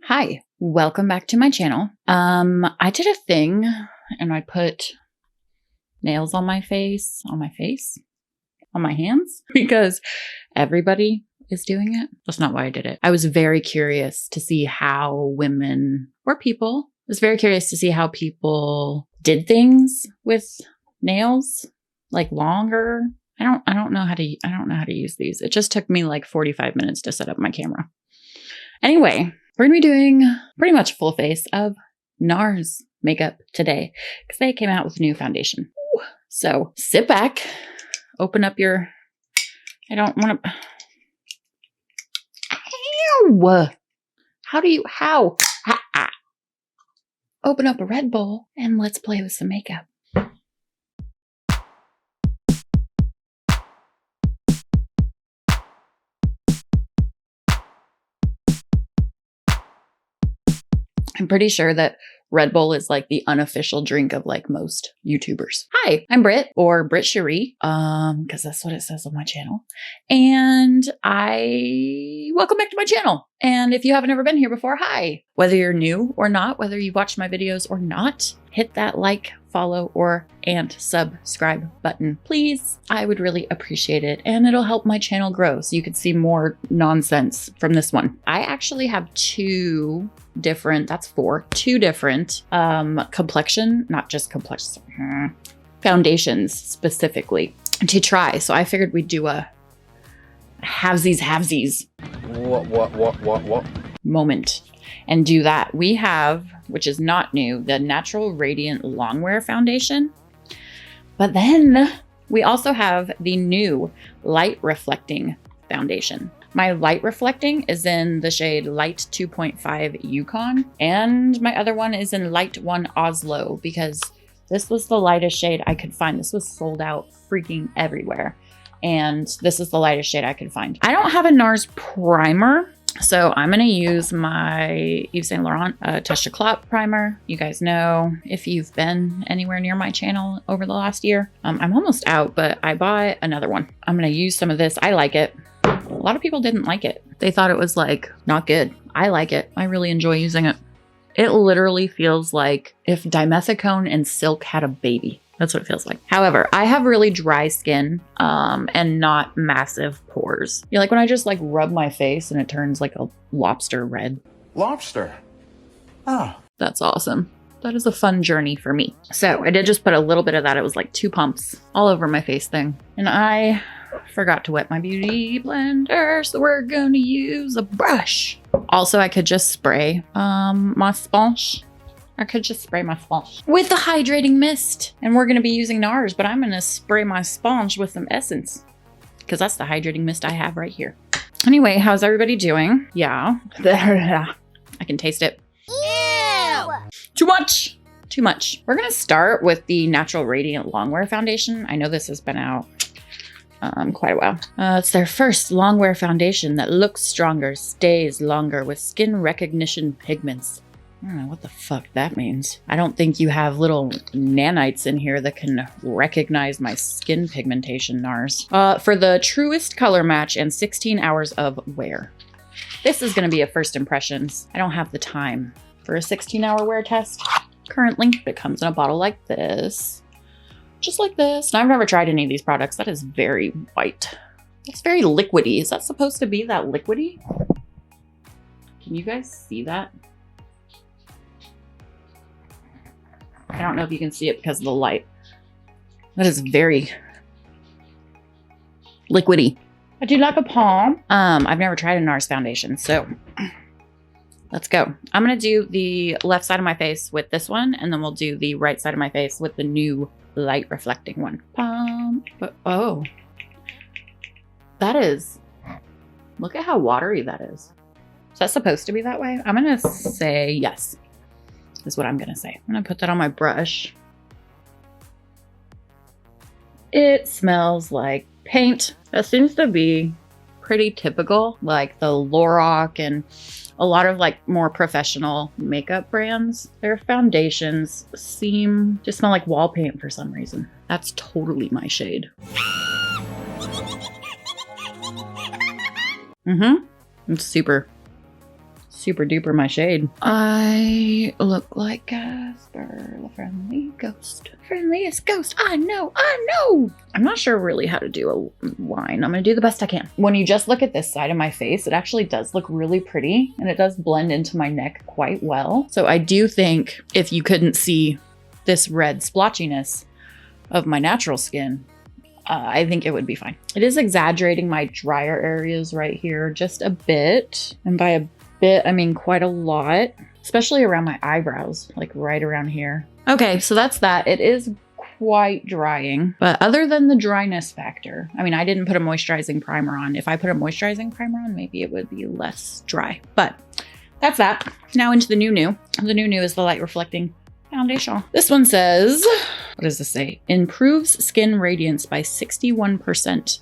Hi, welcome back to my channel. I did a thing and I put nails on my face, on my hands, because everybody is doing it. That's not why I did it. I was very curious to see how women or people, I was very curious to see how people did things with nails, like longer. I don't know how to use these. It just took me like 45 minutes to set up my camera. Anyway, we're gonna be doing pretty much full face of Nars makeup today because they came out with a new foundation. So sit back, open up your, I don't want to, how? Open up a Red Bull and let's play with some makeup. I'm pretty sure that Red Bull is like the unofficial drink of like most YouTubers. Hi, I'm Britt, or Britt Cherie, because that's what it says on my channel. And welcome back to my channel. And if you haven't ever been here before, hi. Whether you're new or not, whether you've watched my videos or not, hit that like, follow, and subscribe button, please. I would really appreciate it, and it'll help my channel grow so you could see more nonsense from this one. I actually have two different complexion, not just complexion, foundations specifically to try. So I figured we'd do a halvesies What moment and do that. We have, which is not new, the Natural Radiant Longwear foundation. But then we also have the new Light Reflecting foundation. My Light Reflecting is in the shade Light 2.5 Yukon, and my other one is in Light 1 Oslo, because this was the lightest shade I could find. This was sold out freaking everywhere, and this is the lightest shade I could find. I don't have a Nars primer, so I'm going to use my Yves Saint Laurent Touche d'Eclat primer. You guys know, if you've been anywhere near my channel over the last year, I'm almost out, but I bought another one. I'm going to use some of this. I like it. A lot of people didn't like it. They thought it was like not good. I like it. I really enjoy using it. It literally feels like if dimethicone and silk had a baby. That's what it feels like. However, I have really dry skin and not massive pores. You know, like when I just like rub my face and it turns like a lobster red. Lobster. Ah. That's awesome. That is a fun journey for me. So I did just put a little bit of that. It was like 2 pumps all over my face thing. And I forgot to wet my beauty blender, so we're gonna use a brush. Also, I could just spray my sponge. I could just spray my sponge with the hydrating mist. And we're gonna be using Nars, but I'm gonna spray my sponge with some essence because that's the hydrating mist I have right here. Anyway, how's everybody doing? Yeah, I can taste it. Ew! Too much. Too much. We're gonna start with the Natural Radiant Longwear foundation. I know this has been out quite a while. It's their first longwear foundation that looks stronger, stays longer with skin recognition pigments. I don't know what the fuck that means. I don't think you have little nanites in here that can recognize my skin pigmentation, Nars. For the truest color match and 16 hours of wear. This is going to be a first impressions. I don't have the time for a 16-hour wear test currently. It comes in a bottle like this. Just like this. And I've never tried any of these products. That is very white. It's very liquidy. Is that supposed to be that liquidy? Can you guys see that? I don't know if you can see it because of the light. That is very liquidy. I do like a palm. I've never tried a Nars foundation, so let's go. I'm gonna do the left side of my face with this one, and then we'll do the right side of my face with the new Light Reflecting one. Oh, that is, look at how watery that is. Is that supposed to be that way? I'm gonna say yes, is what I'm gonna say. I'm gonna put that on my brush. It smells like paint. That seems to be pretty typical, like the Lorac and a lot of like more professional makeup brands. Their foundations seem to smell like wall paint for some reason. That's totally my shade. It's super super duper my shade. I look like Casper, the friendly ghost. Friendliest ghost I know, I know. I'm not sure really how to do a line. I'm gonna do the best I can. When you just look at this side of my face, it actually does look really pretty and it does blend into my neck quite well. So I do think if you couldn't see this red splotchiness of my natural skin, I think it would be fine. It is exaggerating my drier areas right here just a bit. And by a bit, I mean quite a lot, especially around my eyebrows, like right around here. Okay, so that's that. It is quite drying, but other than the dryness factor, I mean, I didn't put a moisturizing primer on. If I put a moisturizing primer on, maybe it would be less dry, but that's that. Now into the new. The new is the light reflecting foundation. This one says, what does this say? Improves skin radiance by 61%.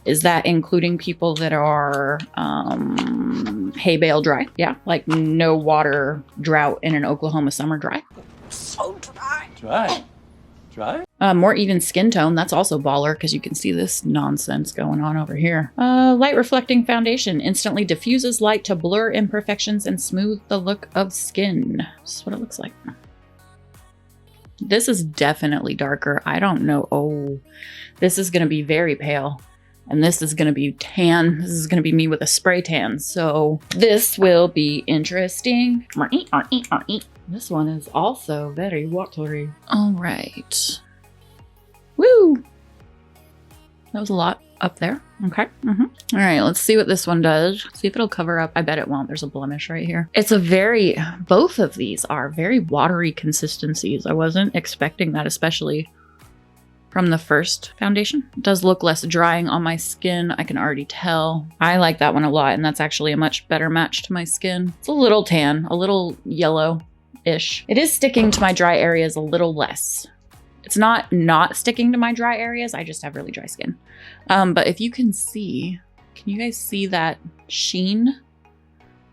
Is that including people that are hay bale dry? Yeah, like no water drought in an Oklahoma summer dry. So dry. Dry. Dry? More even skin tone. That's also baller because you can see this nonsense going on over here. Light reflecting foundation instantly diffuses light to blur imperfections and smooth the look of skin. This is what it looks like. This is definitely darker. I don't know. Oh, this is going to be very pale. And this is going to be tan. This is going to be me with a spray tan. So this will be interesting. This one is also very watery. All right. Woo! That was a lot up there. Okay. All right, let's see what this one does. See if it'll cover up. I bet it won't. There's a blemish right here. It's a very, both of these are very watery consistencies. I wasn't expecting that, especially from the first foundation. It does look less drying on my skin. I can already tell. I like that one a lot, and that's actually a much better match to my skin. It's a little tan, a little yellow-ish. It is sticking to my dry areas a little less. It's not sticking to my dry areas. I just have really dry skin. But if you can see, can you guys see that sheen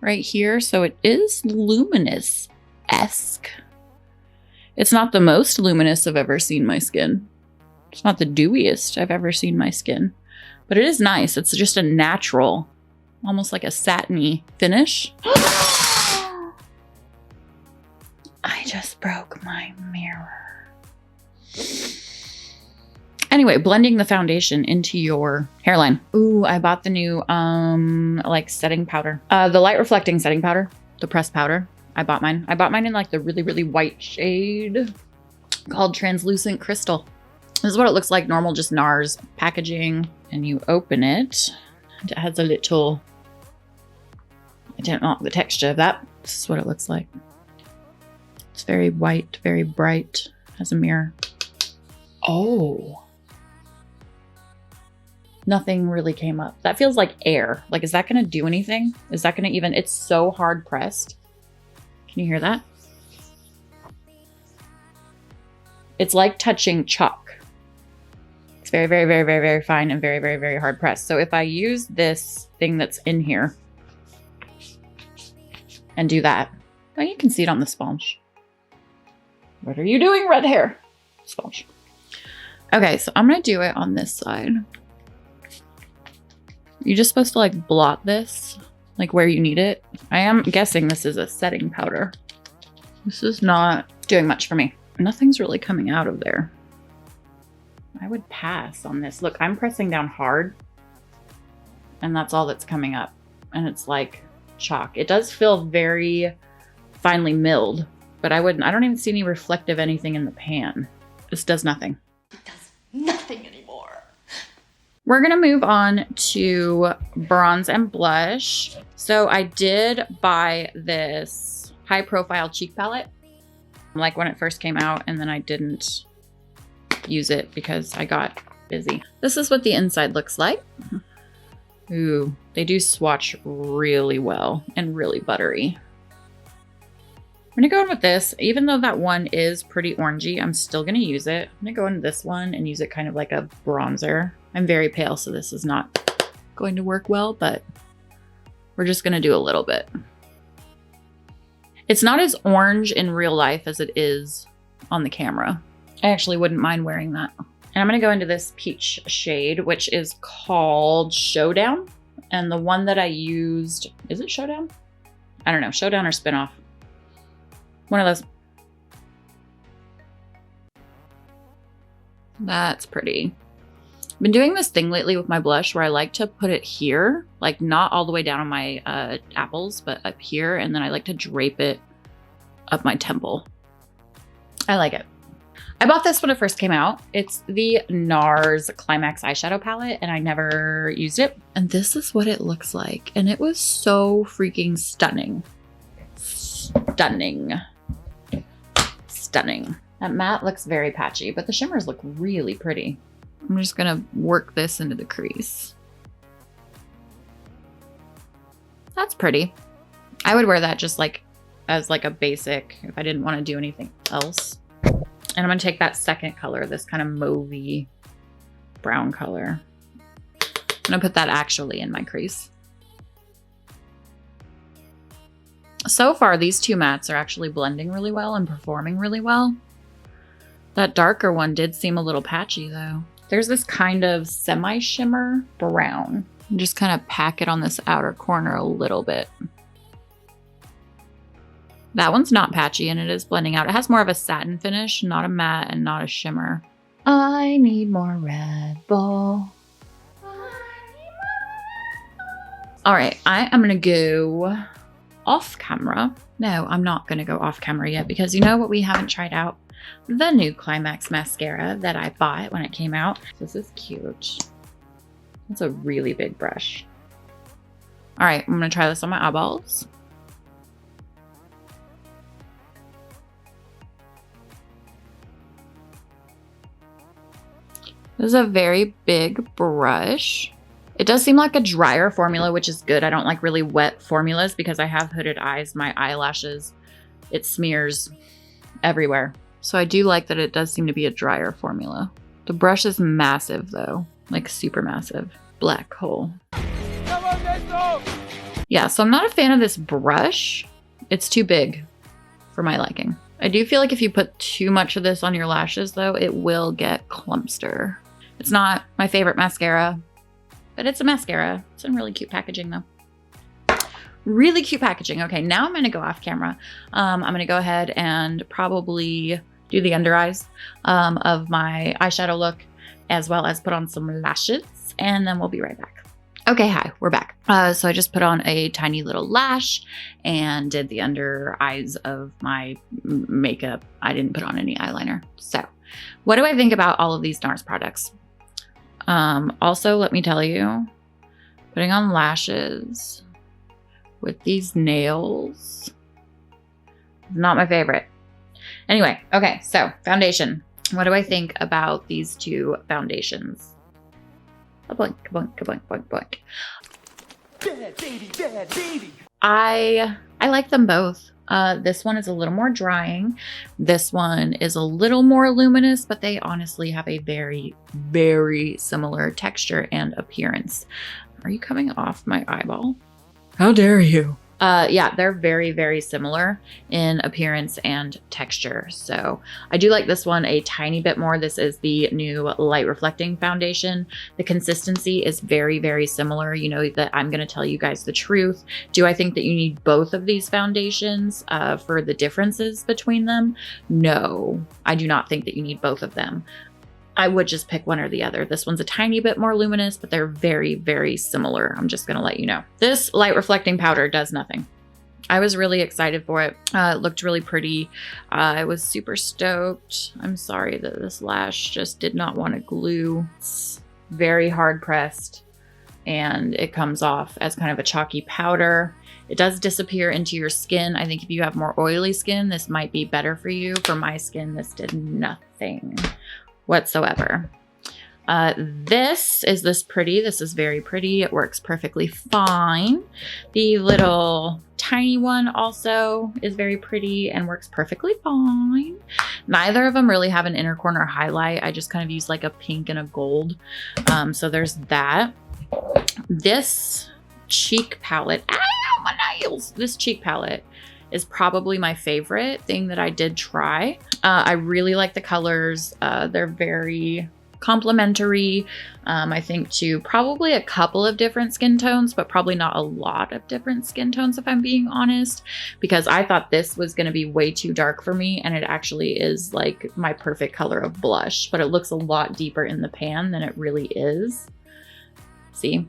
right here? So it is luminous-esque. It's not the most luminous I've ever seen my skin. It's not the dewiest I've ever seen my skin, but it is nice. It's just a natural, almost like a satiny finish. I just broke my mirror. Anyway, blending the foundation into your hairline. Ooh, I bought the new like setting powder. The light reflecting setting powder, the pressed powder. I bought mine. I bought mine in like the really, really white shade called Translucent Crystal. This is what it looks like, normal, just Nars packaging. And you open it. It has a little, I don't know the texture of that. This is what it looks like. It's very white, very bright. Has a mirror. Oh. Nothing really came up. That feels like air. Like, is that going to do anything? Is that going to even, it's so hard pressed. Can you hear that? It's like touching chalk. It's very, very, very, very, very fine and very, very, very hard pressed. So if I use this thing that's in here and do that, well, you can see it on the sponge. What are you doing, red hair? Sponge. Okay, so I'm going to do it on this side. You're just supposed to like blot this, like where you need it. I am guessing this is a setting powder. This is not doing much for me. Nothing's really coming out of there. I would pass on this. Look, I'm pressing down hard and that's all that's coming up. And it's like chalk. It does feel very finely milled, but I don't even see any reflective anything in the pan. This does nothing. It does nothing anymore. We're gonna move on to bronze and blush. So I did buy this high profile cheek palette, like when it first came out, and then I didn't use it because I got busy. This is what the inside looks like. Ooh, they do swatch really well and really buttery. I'm gonna go in with this. Even though that one is pretty orangey, I'm still gonna use it. I'm gonna go into this one and use it kind of like a bronzer. I'm very pale, so this is not going to work well, but we're just gonna do a little bit. It's not as orange in real life as it is on the camera. I actually wouldn't mind wearing that. And I'm gonna go into this peach shade, which is called Showdown. And the one that I used, is it Showdown? I don't know, showdown or spinoff. One of those. That's pretty. I've been doing this thing lately with my blush where I like to put it here, like not all the way down on my apples, but up here. And then I like to drape it up my temple. I like it. I bought this when it first came out. It's the Nars Climax Eyeshadow Palette, and I never used it. And this is what it looks like. And it was so freaking stunning. Stunning. Stunning. That matte looks very patchy, but the shimmers look really pretty. I'm just gonna work this into the crease. That's pretty. I would wear that just like as like a basic if I didn't want to do anything else. And I'm gonna take that second color, this kind of mauvey brown color. I'm gonna put that actually in my crease. So far, these two mattes are actually blending really well and performing really well. That darker one did seem a little patchy though. There's this kind of semi-shimmer brown. Just kind of pack it on this outer corner a little bit. That one's not patchy and it is blending out. It has more of a satin finish, not a matte and not a shimmer. I need more Red Bull. All right, I am gonna go off camera. No, I'm not gonna go off camera yet because you know what we haven't tried out? The new Climax mascara that I bought when it came out. This is cute. It's a really big brush. All right, I'm gonna try this on my eyeballs. This is a very big brush. It does seem like a drier formula, which is good. I don't like really wet formulas because I have hooded eyes. My eyelashes, it smears everywhere. So I do like that it does seem to be a drier formula. The brush is massive though, like super massive. Black hole. Yeah, so I'm not a fan of this brush. It's too big for my liking. I do feel like if you put too much of this on your lashes though, it will get clumpster. It's not my favorite mascara, but it's a mascara. It's in really cute packaging though. Really cute packaging. Okay, now I'm gonna go off camera. I'm gonna go ahead and probably do the under eyes of my eyeshadow look, as well as put on some lashes, and then we'll be right back. Okay, hi, we're back. So I just put on a tiny little lash and did the under eyes of my makeup. I didn't put on any eyeliner. So what do I think about all of these Nars products? Also, let me tell you, putting on lashes with these nails is not my favorite. Anyway, okay, so foundation. What do I think about these two foundations? A boink, boink, boink, boink, boink. Bad baby, bad baby. I like them both. This one is a little more drying. This one is a little more luminous, but they honestly have a very, very similar texture and appearance. Are you coming off my eyeball? How dare you? Yeah, they're very, very similar in appearance and texture. So I do like this one a tiny bit more. This is the new light reflecting foundation. The consistency is very, very similar. You know that I'm going to tell you guys the truth. Do I think that you need both of these foundations for the differences between them? No, I do not think that you need both of them. I would just pick one or the other. This one's a tiny bit more luminous, but they're very, very similar. I'm just gonna let you know. This light reflecting powder does nothing. I was really excited for it. It looked really pretty. I was super stoked. I'm sorry that this lash just did not want to glue. It's very hard pressed and it comes off as kind of a chalky powder. It does disappear into your skin. I think if you have more oily skin, this might be better for you. For my skin, this did nothing whatsoever. This is pretty. This is very pretty. It works perfectly fine. The little tiny one also is very pretty and works perfectly fine. Neither of them really have an inner corner highlight. I just kind of use like a pink and a gold. So there's that. This cheek palette, ow, my nails! This cheek palette is probably my favorite thing that I did try. I really like the colors. They're very complementary, I think, to probably a couple of different skin tones, but probably not a lot of different skin tones, if I'm being honest, because I thought this was going to be way too dark for me, and it actually is like my perfect color of blush, but it looks a lot deeper in the pan than it really is. See?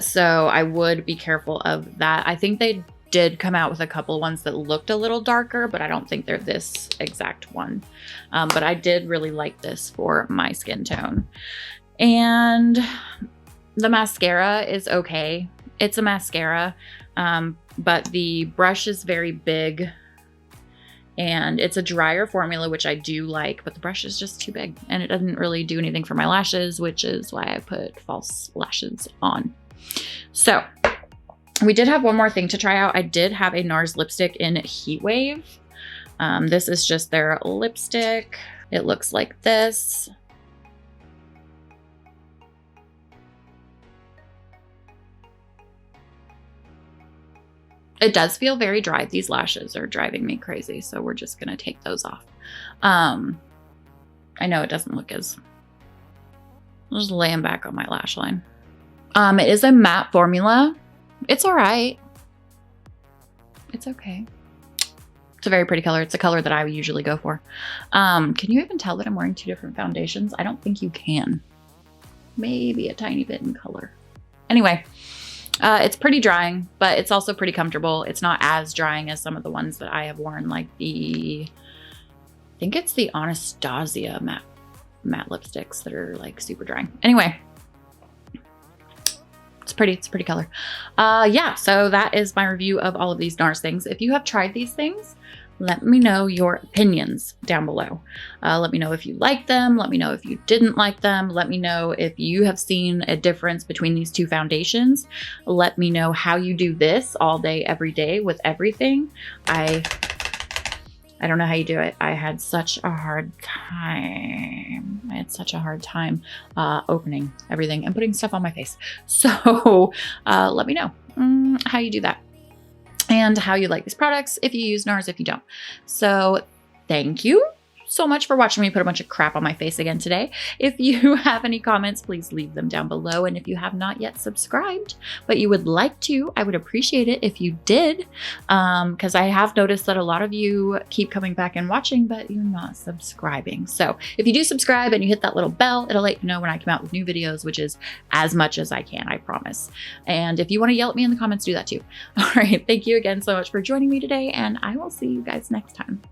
So I would be careful of that. I think they did come out with a couple ones that looked a little darker, but I don't think they're this exact one. But I did really like this for my skin tone. And the mascara is okay. It's a mascara, but the brush is very big and it's a drier formula, which I do like, but the brush is just too big and it doesn't really do anything for my lashes, which is why I put false lashes on. So we did have one more thing to try out. I did have a Nars lipstick in Heat Wave. This is just their lipstick. It looks like this. It does feel very dry. These lashes are driving me crazy, so we're just gonna take those off. I know it doesn't look as... I'll just lay them back on my lash line. It is a matte formula. It's all right. It's okay. It's a very pretty color. It's a color that I would usually go for. Can you even tell that I'm wearing two different foundations? I don't think you can. Maybe a tiny bit in color. Anyway, it's pretty drying, but it's also pretty comfortable. It's not as drying as some of the ones that I have worn, like I think it's the Anastasia matte lipsticks that are like super drying. Anyway. It's a pretty color. Yeah, so that is my review of all of these Nars things. If you have tried these things, let me know your opinions down below. Let me know if you liked them. Let me know if you didn't like them. Let me know if you have seen a difference between these two foundations. Let me know how you do this all day, every day with everything. I don't know how you do it. I had such a hard time. Opening everything and putting stuff on my face. So let me know how you do that and how you like these products, if you use Nars, if you don't. So thank you so much for watching me put a bunch of crap on my face again today. If you have any comments, please leave them down below. And if you have not yet subscribed, but you would like to, I would appreciate it if you did, because I have noticed that a lot of you keep coming back and watching, but you're not subscribing. So if you do subscribe and you hit that little bell, it'll let you know when I come out with new videos, which is as much as I can, I promise. And if you want to yell at me in the comments, do that too. All right, thank you again so much for joining me today, and I will see you guys next time.